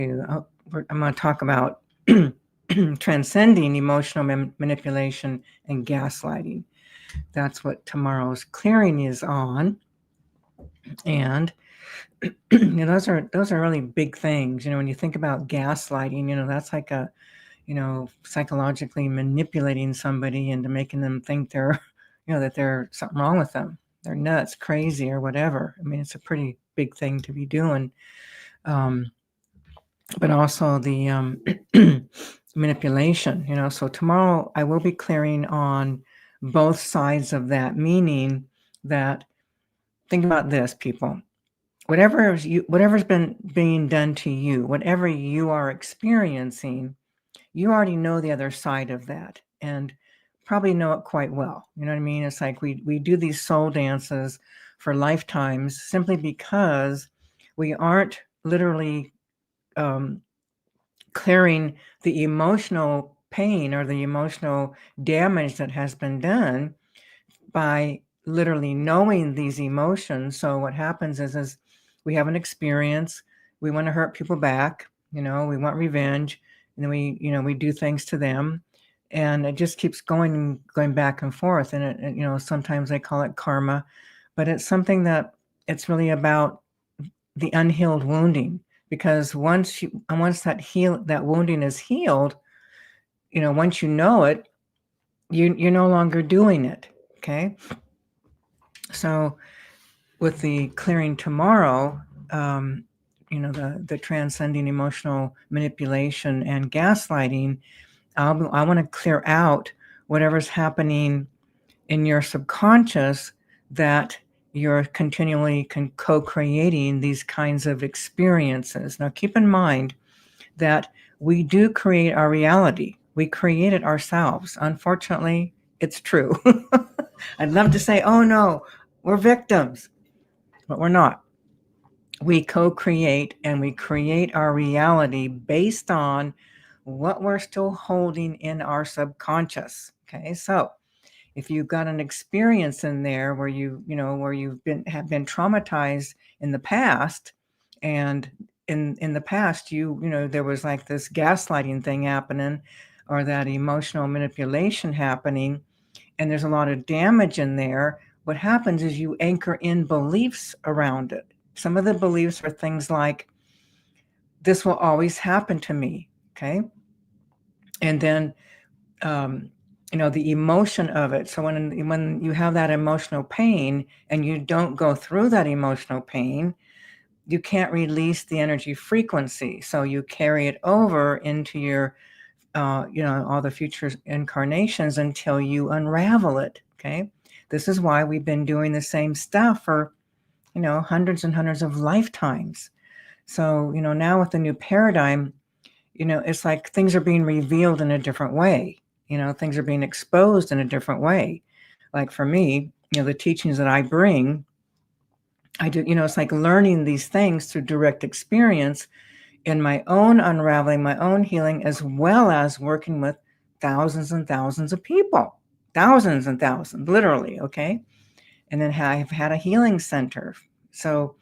I'm going to talk about transcending emotional manipulation and gaslighting. That's what tomorrow's clearing is on. And those are really big things. When you think about gaslighting, that's like psychologically manipulating somebody into making them think that there's something wrong with them. They're nuts, crazy, or whatever. I mean, it's a pretty big thing to be doing. But also the manipulation, So tomorrow I will be clearing on both sides of that, meaning that, think about this, people. Whatever's been being done to you, whatever you are experiencing, you already know the other side of that, and probably know it quite well. You know what I mean? It's like we do these soul dances for lifetimes simply because we aren't literally clearing the emotional pain or the emotional damage that has been done by literally knowing these emotions. So what happens is we have an experience, we want to hurt people back, we want revenge, and then we do things to them, and it just keeps going back and forth. And it sometimes they call it karma, but it's something that it's really about the unhealed wounding. Because once that wounding is healed, once you know it, you're no longer doing it. Okay. So with the clearing tomorrow, the transcending emotional manipulation and gaslighting, I want to clear out whatever's happening in your subconscious that you're continually co-creating these kinds of experiences. Now, keep in mind that we do create our reality. We create it ourselves. Unfortunately, it's true. I'd love to say, oh no, we're victims, but we're not. We co-create, and we create our reality based on what we're still holding in our subconscious. Okay, so if you've got an experience in there where you've been traumatized in the past, and in the past there was like this gaslighting thing happening, or that emotional manipulation happening, and there's a lot of damage in there, what happens is you anchor in beliefs around it. Some of the beliefs are things like, this will always happen to me. Okay. And then the emotion of it. So when you have that emotional pain and you don't go through that emotional pain, you can't release the energy frequency. So you carry it over into your, all the future incarnations until you unravel it. Okay. This is why we've been doing the same stuff for, hundreds and hundreds of lifetimes. So, now with the new paradigm, it's like things are being revealed in a different way. Things are being exposed in a different way. Like for me, the teachings that I bring, I do, it's like learning these things through direct experience in my own unraveling, my own healing, as well as working with thousands and thousands of people, thousands and thousands, literally. Okay. And then I've had a healing center. So,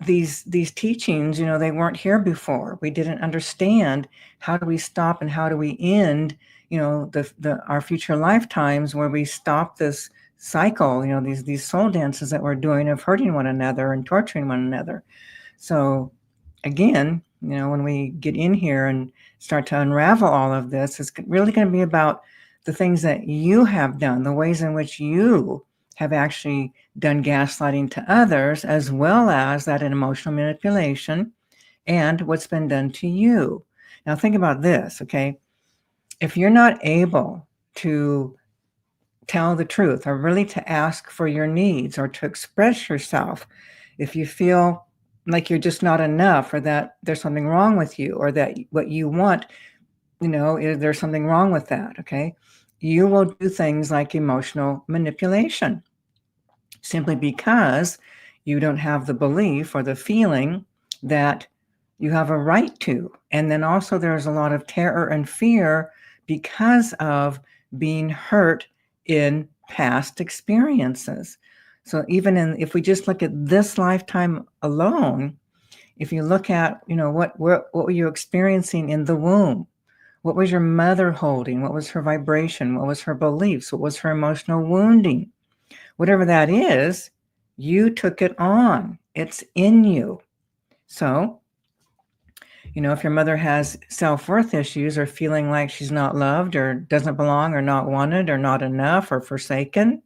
these teachings, they weren't here before. We didn't understand how do we stop and how do we end, our future lifetimes where we stop this cycle, these soul dances that we're doing of hurting one another and torturing one another. So again, when we get in here and start to unravel all of this, it's really going to be about the things that you have done, the ways in which you have actually done gaslighting to others, as well as that emotional manipulation and what's been done to you. Now think about this, okay? If you're not able to tell the truth, or really to ask for your needs, or to express yourself, if you feel like you're just not enough, or that there's something wrong with you, or that what you want, there's something wrong with that, okay? You will do things like emotional manipulation, simply because you don't have the belief or the feeling that you have a right to. And then also there's a lot of terror and fear because of being hurt in past experiences. So even if we just look at this lifetime alone, If you look at, what were you experiencing in the womb? What was your mother holding? What was her vibration? What was her beliefs? What was her emotional wounding? Whatever that is, you took it on. It's in you. So, if your mother has self-worth issues or feeling like she's not loved or doesn't belong or not wanted or not enough or forsaken,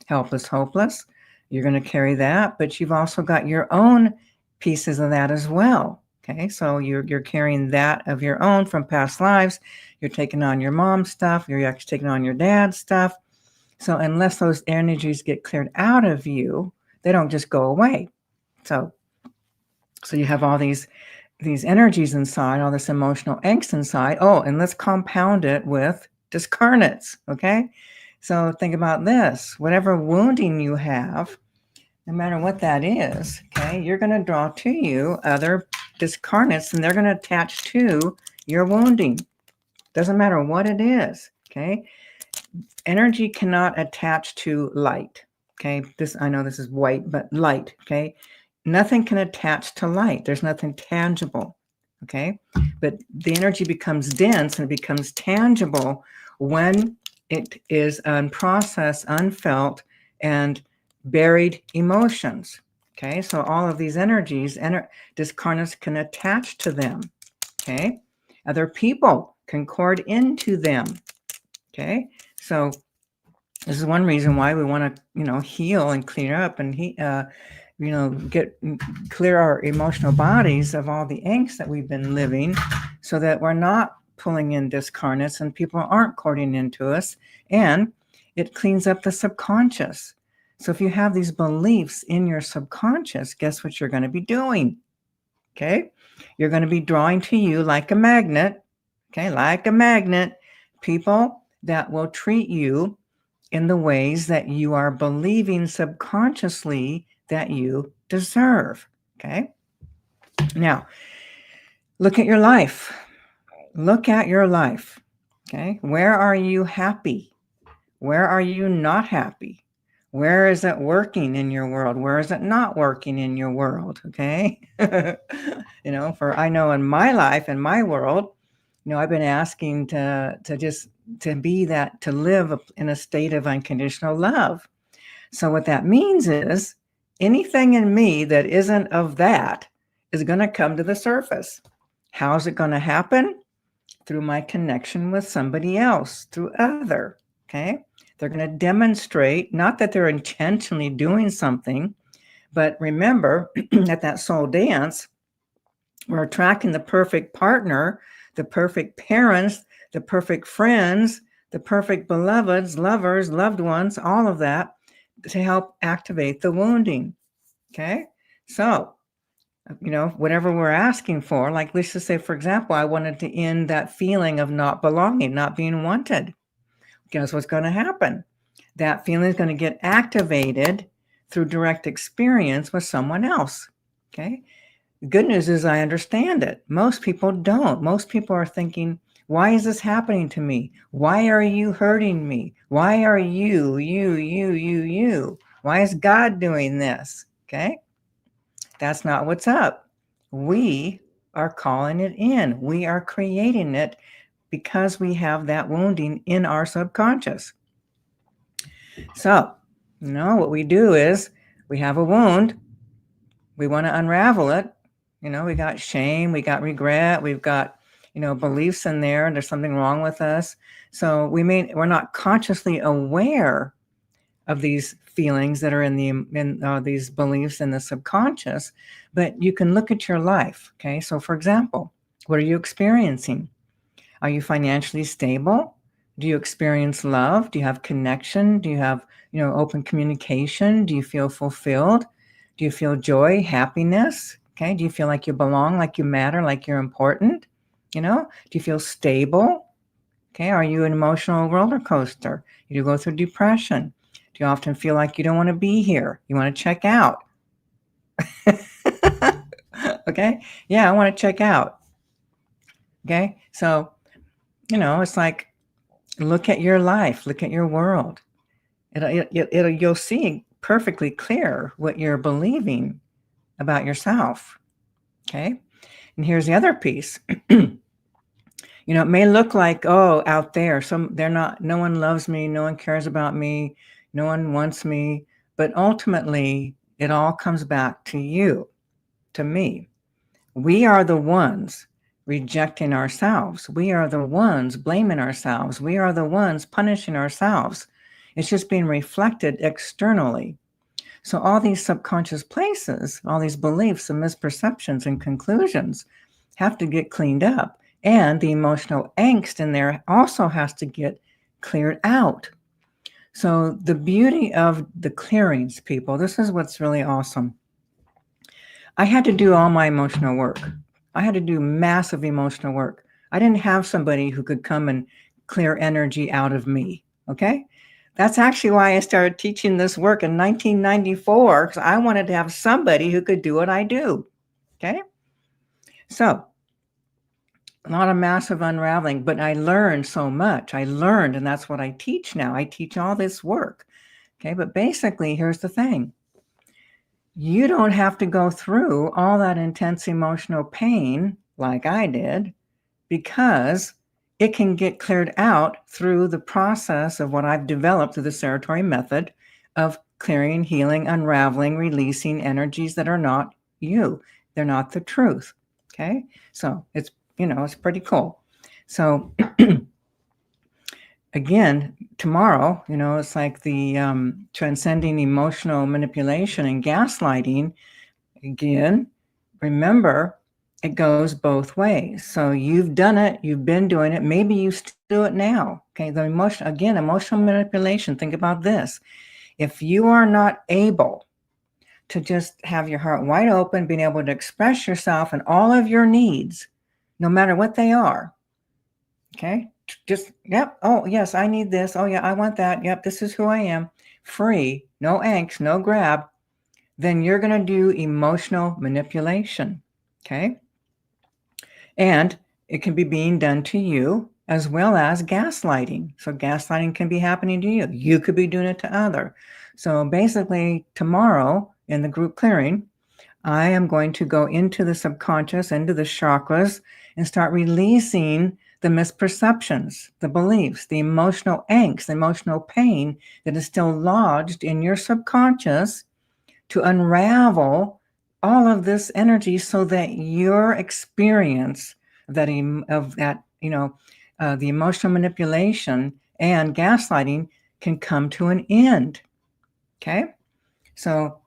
helpless, hopeless, you're going to carry that. But you've also got your own pieces of that as well. Okay, so you're carrying that of your own from past lives. You're taking on your mom's stuff. You're actually taking on your dad's stuff. So unless those energies get cleared out of you, they don't just go away. So you have all these energies inside, all this emotional angst inside. Oh, and let's compound it with discarnates. Okay, so think about this. Whatever wounding you have, no matter what that is, okay, you're going to draw to you other discarnates, and they're going to attach to your wounding. Doesn't matter what it is, okay? Energy cannot attach to light, okay? I know this is white, but light, okay? Nothing can attach to light. There's nothing tangible, okay? But the energy becomes dense and it becomes tangible when it is unprocessed, unfelt, and buried emotions. Okay, so all of these energies, discarnates can attach to them. Okay, other people can cord into them. Okay, so this is one reason why we want to, heal and clear up and clear our emotional bodies of all the angst that we've been living, so that we're not pulling in discarnates and people aren't cording into us, and it cleans up the subconscious. So if you have these beliefs in your subconscious, guess what you're going to be doing? Okay, you're going to be drawing to you like a magnet. Okay, like a magnet, people that will treat you in the ways that you are believing subconsciously that you deserve. Okay, now look at your life. Look at your life. Okay, where are you happy? Where are you not happy? Where is it working in your world? Where is it not working in your world? Okay. For I know in my life, in my world, I've been asking to be that, to live in a state of unconditional love. So what that means is anything in me that isn't of that is going to come to the surface. How is it going to happen? Through my connection with somebody else, through other. Okay. They're going to demonstrate, not that they're intentionally doing something, but remember at that soul dance, we're attracting the perfect partner, the perfect parents, the perfect friends, the perfect beloveds, lovers, loved ones, all of that to help activate the wounding. Okay. So, whatever we're asking for, like let's just say, for example, I wanted to end that feeling of not belonging, not being wanted. Guess what's going to happen? That feeling is going to get activated through direct experience with someone else. Okay. The good news is I understand it. Most people don't. Most people are thinking, why is this happening to me? Why are you hurting me? Why are you? Why is God doing this? Okay. That's not what's up. We are calling it in. We are creating it because we have that wounding in our subconscious. So, what we do is we have a wound. We want to unravel it. We got shame, we got regret, we've got, beliefs in there, and there's something wrong with us. So we're not consciously aware of these feelings that are in these beliefs in the subconscious, but you can look at your life. Okay. So for example, what are you experiencing? Are you financially stable? Do you experience love? Do you have connection? Do you have, open communication? Do you feel fulfilled? Do you feel joy, happiness? Okay. Do you feel like you belong, like you matter, like you're important? Do you feel stable? Okay. Are you an emotional roller coaster? Do you go through depression? Do you often feel like you don't want to be here? You want to check out? Okay. Yeah, I want to check out. Okay. So, it's like, look at your life, look at your world. You'll see perfectly clear what you're believing about yourself. Okay. And here's the other piece. It may look like, oh, out there, no one loves me, no one cares about me, no one wants me. But ultimately, it all comes back to you, to me. We are the ones rejecting ourselves. We are the ones blaming ourselves. We are the ones punishing ourselves. It's just being reflected externally. So all these subconscious places, all these beliefs and misperceptions and conclusions have to get cleaned up. And the emotional angst in there also has to get cleared out. So the beauty of the clearings, people, this is what's really awesome. I had to do all my emotional work. I had to do massive emotional work. I didn't have somebody who could come and clear energy out of me. Okay. That's actually why I started teaching this work in 1994, because I wanted to have somebody who could do what I do. Okay. So, a lot of massive unraveling, but I learned so much. I learned, and that's what I teach now. I teach all this work. Okay. But basically, here's the thing. You don't have to go through all that intense emotional pain like I did, because it can get cleared out through the process of what I've developed through the Serratore method of clearing, healing, unraveling, releasing energies that are not you. They're not the truth. Okay. So it's pretty cool. So again, tomorrow, it's like the transcending emotional manipulation and gaslighting. Again, remember, it goes both ways. So you've done it, you've been doing it, maybe you still do it now. Okay, the emotional manipulation, think about this. If you are not able to just have your heart wide open, being able to express yourself and all of your needs, no matter what they are, okay, just, yep, oh, yes, I need this. Oh, yeah, I want that. Yep, this is who I am. Free, no angst, no grab. Then you're going to do emotional manipulation, okay? And it can be being done to you as well as gaslighting. So gaslighting can be happening to you. You could be doing it to other. So basically, tomorrow in the group clearing, I am going to go into the subconscious, into the chakras, and start releasing the misperceptions, the beliefs, the emotional angst, the emotional pain that is still lodged in your subconscious, to unravel all of this energy so that your experience the emotional manipulation and gaslighting can come to an end. Okay. So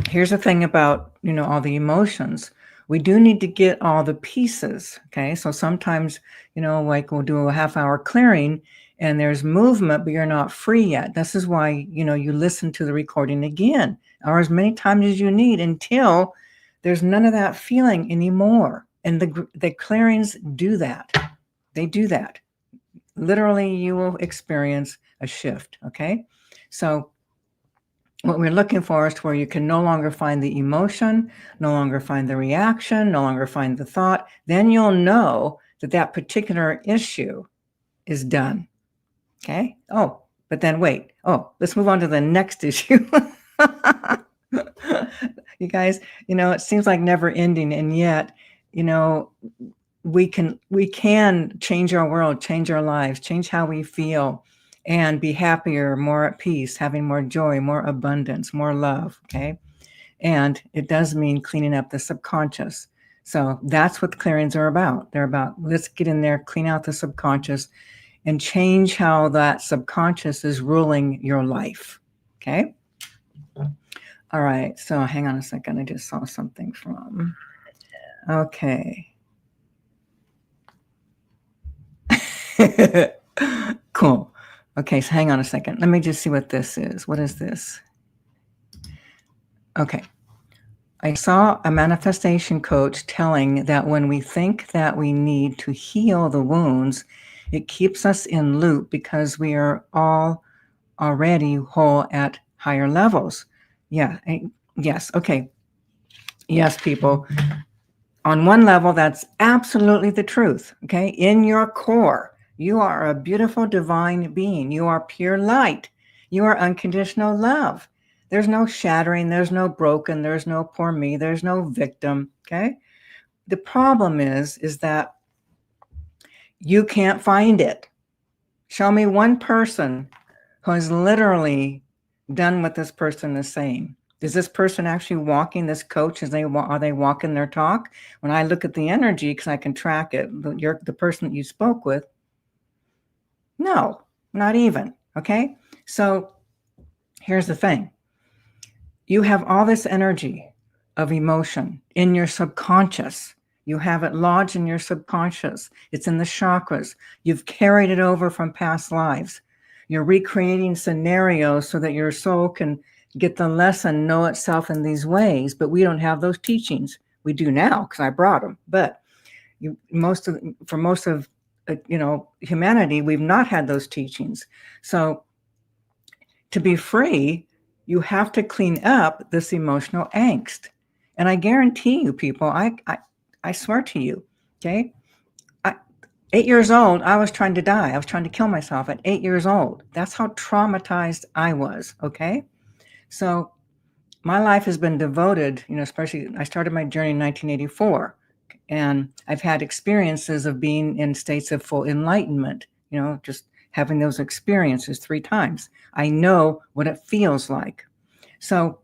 here's the thing about, all the emotions. We do need to get all the pieces. Okay. So sometimes, like we'll do a half-hour clearing and there's movement, but you're not free yet. This is why, you listen to the recording again, or as many times as you need, until there's none of that feeling anymore. And the clearings do that. They do that. Literally, you will experience a shift. Okay. So what we're looking for is where you can no longer find the emotion, no longer find the reaction, no longer find the thought. Then you'll know that particular issue is done. Okay. Oh, but then wait. Oh, let's move on to the next issue. You guys, it seems like never ending. And yet, we can change our world, change our lives, change how we feel, and be happier, more at peace, having more joy, more abundance, more love. Okay. And it does mean cleaning up the subconscious. So that's what the clearings are about. They're about, let's get in there, clean out the subconscious, and change how that subconscious is ruling your life. Okay. All right. So hang on a second. I just saw something from. Okay. Cool. Okay. So hang on a second. Let me just see what this is. What is this? Okay. I saw a manifestation coach telling that when we think that we need to heal the wounds, it keeps us in loop because we are all already whole at higher levels. Yeah. Yes. Okay. Yes, people. On one level, that's absolutely the truth. Okay. In your core, you are a beautiful divine being. You are pure light. You are unconditional love. There's no shattering. There's no broken. There's no poor me. There's no victim. Okay. the problem is that you can't find it. Show me one person who has literally done what this person is saying. Is this person actually walking, this coach, are they walking their talk? When I look at the energy, because I can track it, the person that you spoke with, no, not even, okay? So here's the thing. You have all this energy of emotion in your subconscious. You have it lodged in your subconscious. It's in the chakras. You've carried it over from past lives. You're recreating scenarios so that your soul can get the lesson, know itself in these ways. But we don't have those teachings. We do now because I brought them. But for most of humanity, we've not had those teachings. So to be free, you have to clean up this emotional angst. And I guarantee you, people, I swear to you, okay? 8 years old, I was trying to die. I was trying to kill myself at 8 years old. That's how traumatized I was, okay? So my life has been devoted, especially I started my journey in 1984. And I've had experiences of being in states of full enlightenment, just having those experiences 3 times. I know what it feels like. So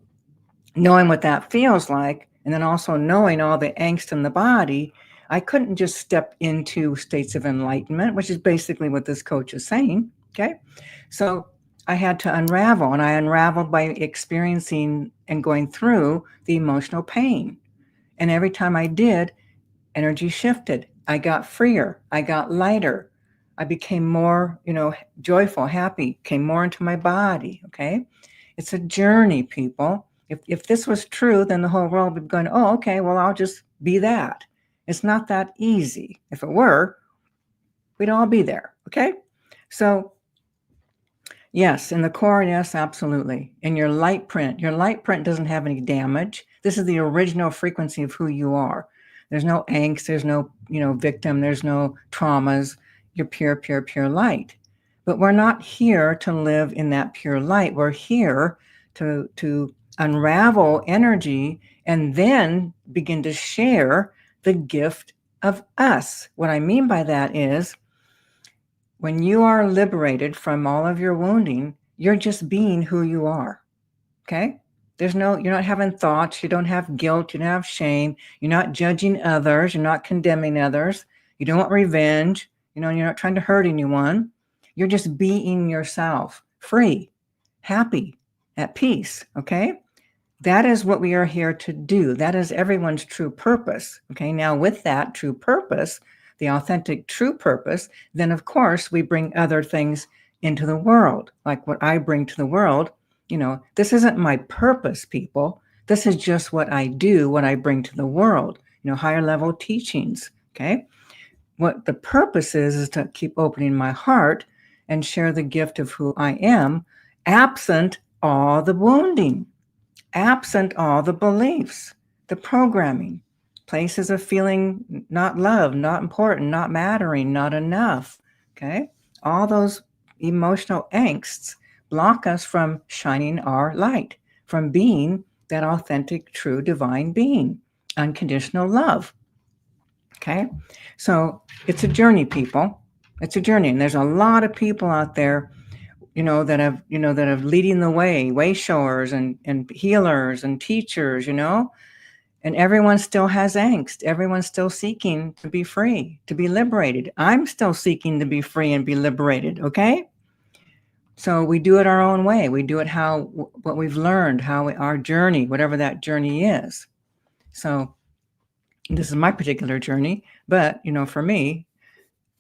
knowing what that feels like, and then also knowing all the angst in the body, I couldn't just step into states of enlightenment, which is basically what this coach is saying, okay? So I had to unravel, and I unraveled by experiencing and going through the emotional pain. And every time I did, energy shifted. I got freer. I got lighter. I became more, joyful, happy, came more into my body, okay? It's a journey, people. If this was true, then the whole world would be going, oh, okay, well, I'll just be that. It's not that easy. If it were, we'd all be there, okay? So, yes, in the core, yes, absolutely. In your light print doesn't have any damage. This is the original frequency of who you are. There's no angst, there's no, victim, there's no traumas. You're pure, pure, pure light. But we're not here to live in that pure light. We're here to unravel energy and then begin to share the gift of us. What I mean by that is when you are liberated from all of your wounding, you're just being who you are, okay? You're not having thoughts, you don't have guilt, you don't have shame, you're not judging others, you're not condemning others, you don't want revenge, you're not trying to hurt anyone. You're just being yourself, free, happy, at peace, okay? That is what we are here to do. That is everyone's true purpose, okay? Now, with that true purpose, the authentic true purpose, then of course we bring other things into the world, like what I bring to the world. This isn't my purpose, people. This is just what I do, what I bring to the world, higher level teachings, okay? What the purpose is to keep opening my heart and share the gift of who I am, absent all the wounding, absent all the beliefs, the programming, places of feeling not loved, not important, not mattering, not enough, okay? All those emotional angsts block us from shining our light, from being that authentic, true, divine being, unconditional love, okay? So it's a journey, people. It's a journey. And there's a lot of people out there, that have leading the way showers and healers and teachers, and everyone still has angst. Everyone's still seeking to be free, to be liberated. I'm still seeking to be free and be liberated, okay? So we do it our own way. We do it what we've learned, our journey, whatever that journey is. So this is my particular journey, but, for me,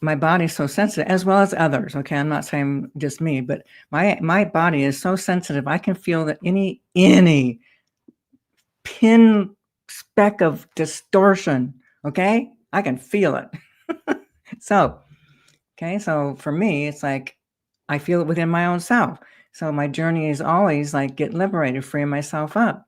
my body is so sensitive, as well as others, okay? I'm not saying just me, but my body is so sensitive. I can feel that any pin speck of distortion, okay? I can feel it. So for me, it's like I feel it within my own self. So my journey is always like get liberated, freeing myself up.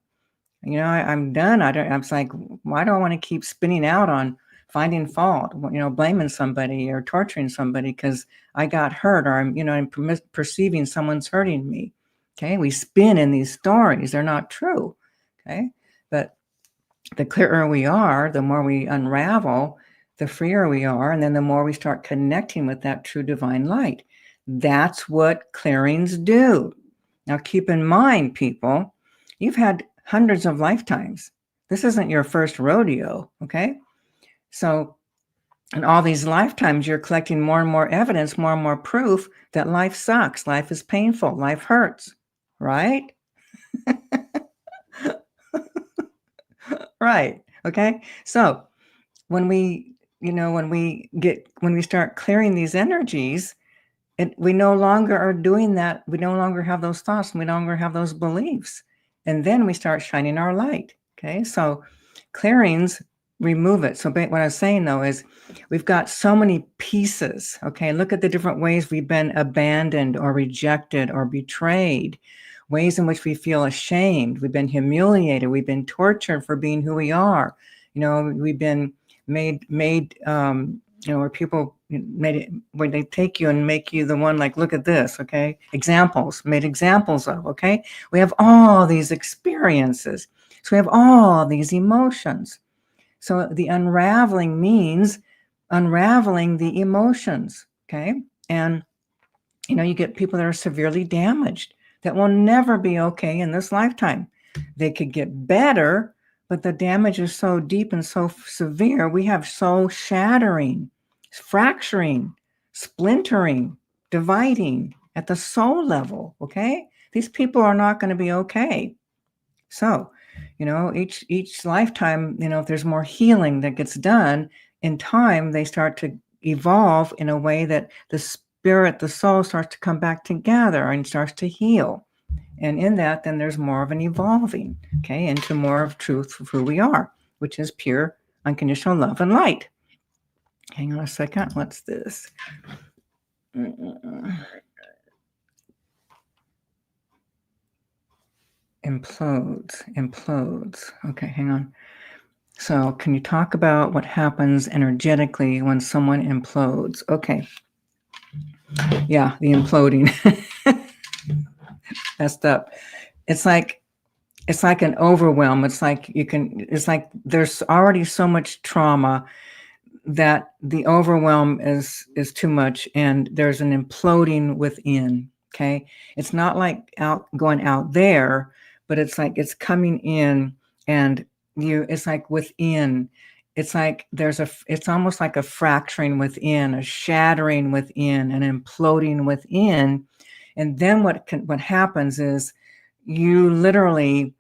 I'm done. I'm like, why do I want to keep spinning out on finding fault, blaming somebody or torturing somebody because I got hurt, or I'm perceiving someone's hurting me. Okay. We spin in these stories. They're not true. Okay. But the clearer we are, the more we unravel, the freer we are, and then the more we start connecting with that true divine light. That's what clearings do. Now, keep in mind, people, you've had hundreds of lifetimes. This isn't your first rodeo, okay? So, in all these lifetimes, you're collecting more and more evidence, more and more proof that life sucks, life is painful, life hurts, right? Right. Okay. So, when we start clearing these energies, we no longer are doing that. We no longer have those thoughts, and we no longer have those beliefs, and then we start shining our light. Okay, so clearings remove it. So what I was saying though is we've got so many pieces. Okay, look at the different ways we've been abandoned or rejected or betrayed, ways in which we feel ashamed, we've been humiliated, we've been tortured for being who we are. We've been made where people made it, where they take you and make you the one, like, look at this. Okay, made examples of. Okay, we have all these experiences, so we have all these emotions. So the unraveling means unraveling the emotions. Okay, and you get people that are severely damaged that will never be okay in this lifetime. They could get better, but the damage is so deep and so severe. We have soul shattering, fracturing, splintering, dividing at the soul level. Okay, these people are not going to be okay. So, each lifetime, if there's more healing that gets done in time, they start to evolve in a way that the spirit, the soul starts to come back together and starts to heal. And in that, then there's more of an evolving, okay, into more of truth of who we are, which is pure, unconditional love and light. Hang on a second. What's this? Implodes. Okay, hang on. So can you talk about what happens energetically when someone implodes? Okay. Yeah, the imploding. Messed up. It's like an overwhelm. It's like there's already so much trauma that the overwhelm is too much, and there's an imploding within. Okay. It's not like going out there, but it's like it's coming in, and it's like within. It's like it's almost like a fracturing within, a shattering within, an imploding within. And then what happens is you literally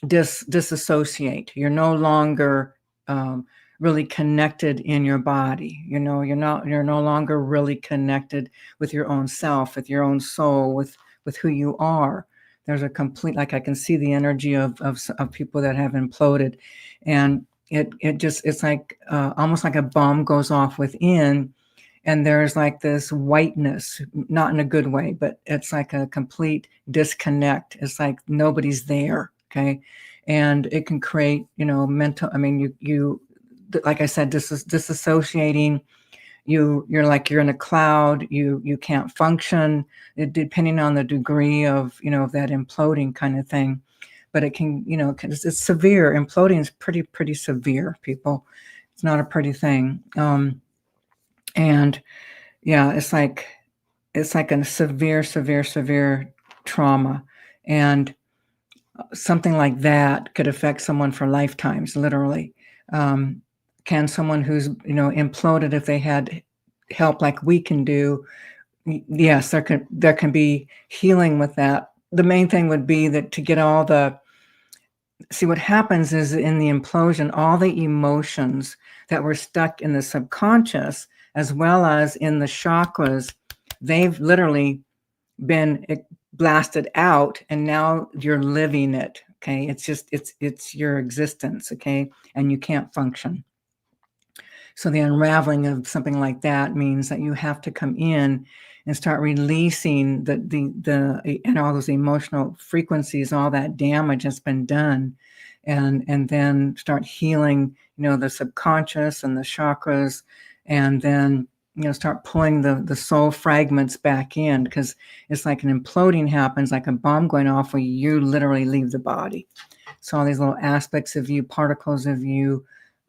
disassociate. You're no longer really connected in your body. You're no longer really connected with your own self, with your own soul, with who you are. There's a complete, like, I can see the energy of people that have imploded, and it's like almost like a bomb goes off within, and there's like this whiteness, not in a good way, but it's like a complete disconnect. It's like nobody's there. Okay. And it can create, mental, I mean, you like I said, disassociating. You're like you're in a cloud. You can't function, depending on the degree of that imploding kind of thing. But it can, it's severe. Imploding is pretty severe, people. It's not a pretty thing. And yeah, it's like a severe trauma, and something like that could affect someone for lifetimes, literally. Can someone who's imploded, if they had help like we can do, yes, there can be healing with that. The main thing would be that to get see what happens is in the implosion, all the emotions that were stuck in the subconscious as well as in the chakras, they've literally been blasted out, and now you're living it. Okay, it's your existence. Okay, and you can't function. So the unraveling of something like that means that you have to come in and start releasing the and all those emotional frequencies, all that damage that's been done, and then start healing, the subconscious and the chakras, and then start pulling the soul fragments back in, because it's like an imploding happens, like a bomb going off where you literally leave the body. So all these little aspects of you, particles of you,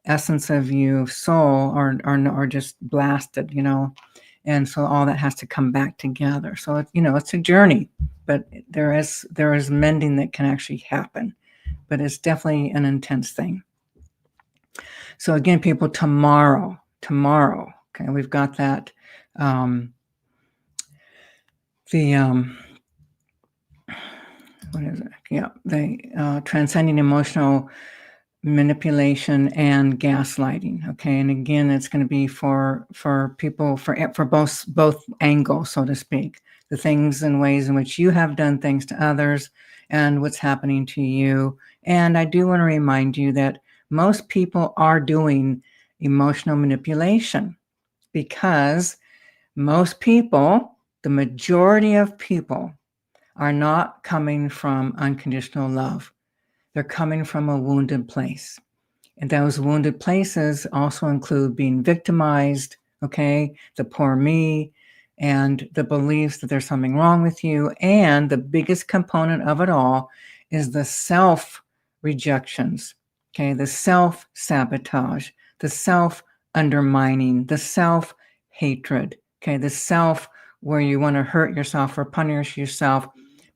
essence of you, soul are just blasted, and so all that has to come back together. So it's a journey, but there is mending that can actually happen, but it's definitely an intense thing. So again, people, tomorrow, okay, we've got that what is it? Yeah, the transcending emotional manipulation and gaslighting. Okay, and again, it's going to be for people for both angles, so to speak. The things and ways in which you have done things to others, and what's happening to you. And I do want to remind you that most people are doing emotional manipulation, because most people, the majority of people, are not coming from unconditional love. They're coming from a wounded place. And those wounded places also include being victimized, okay, the poor me, and the beliefs that there's something wrong with you. And the biggest component of it all is the self-rejections, okay, the self-sabotage, the self-undermining, the self-hatred, okay, the self where you want to hurt yourself or punish yourself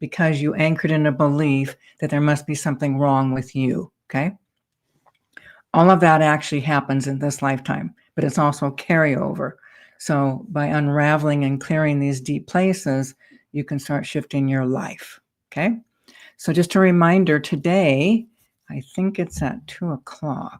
because you anchored in a belief that there must be something wrong with you, okay? All of that actually happens in this lifetime, but it's also carryover. So by unraveling and clearing these deep places, you can start shifting your life, okay? So just a reminder, today, I think it's at 2:00.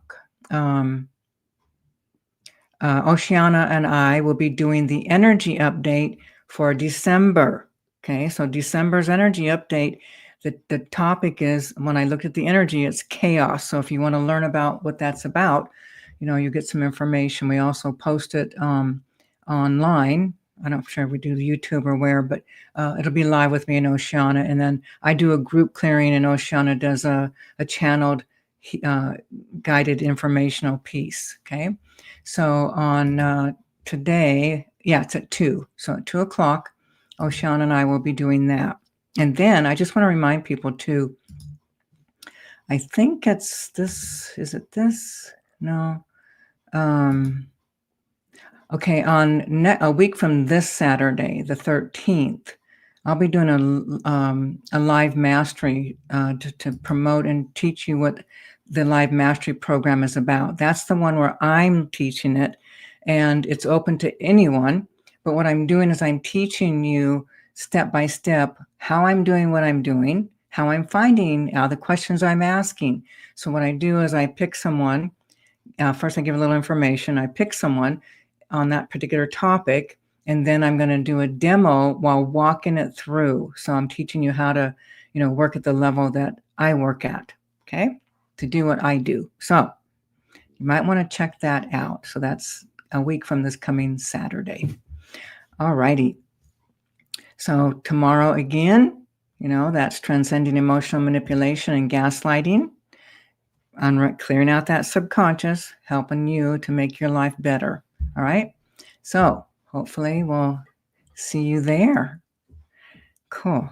Oceana and I will be doing the energy update for December. Okay, so December's energy update, the topic is, when I looked at the energy, it's chaos. So if you want to learn about what that's about, you get some information. We also post it online. I'm not sure if we do YouTube or where, but it'll be live with me and Oceana. And then I do a group clearing, and Oceana does a channeled guided informational piece. Okay. So on today, yeah, it's at 2. So at 2:00, Oceana and I will be doing that. And then I just want to remind people too, I think it's this, is it this? No. Okay, on a week from this Saturday, the 13th, I'll be doing a live mastery to promote and teach you what the live mastery program is about. That's the one where I'm teaching it, and it's open to anyone. But what I'm doing is I'm teaching you step by step how I'm doing what I'm doing, how I'm finding out the questions I'm asking. So what I do is I pick someone. First, I give a little information. I pick someone on that particular topic, and then I'm going to do a demo while walking it through. So I'm teaching you how to, work at the level that I work at, okay, to do what I do. So you might want to check that out. So that's a week from this coming Saturday. All righty. So tomorrow again, that's transcending emotional manipulation and gaslighting, on clearing out that subconscious, helping you to make your life better. All right. So hopefully we'll see you there. Cool.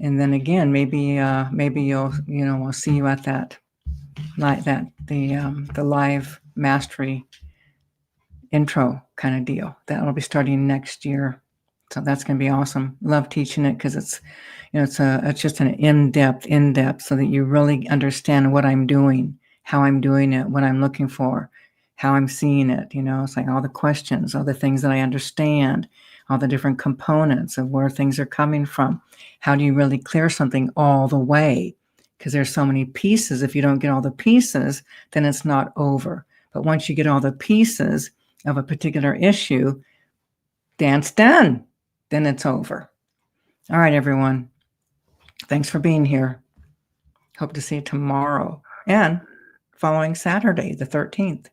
And then again, maybe you'll, we'll see you at that, like that, the live mastery intro kind of deal. That'll be starting next year. So that's going to be awesome. Love teaching it because it's, it's just an in-depth so that you really understand what I'm doing, how I'm doing it, what I'm looking for, how I'm seeing it. It's like all the questions, all the things that I understand, all the different components of where things are coming from. How do you really clear something all the way? Because there's so many pieces. If you don't get all the pieces, then it's not over. But once you get all the pieces of a particular issue, dance done, then it's over. All right, everyone. Thanks for being here. Hope to see you tomorrow and following Saturday, the 13th.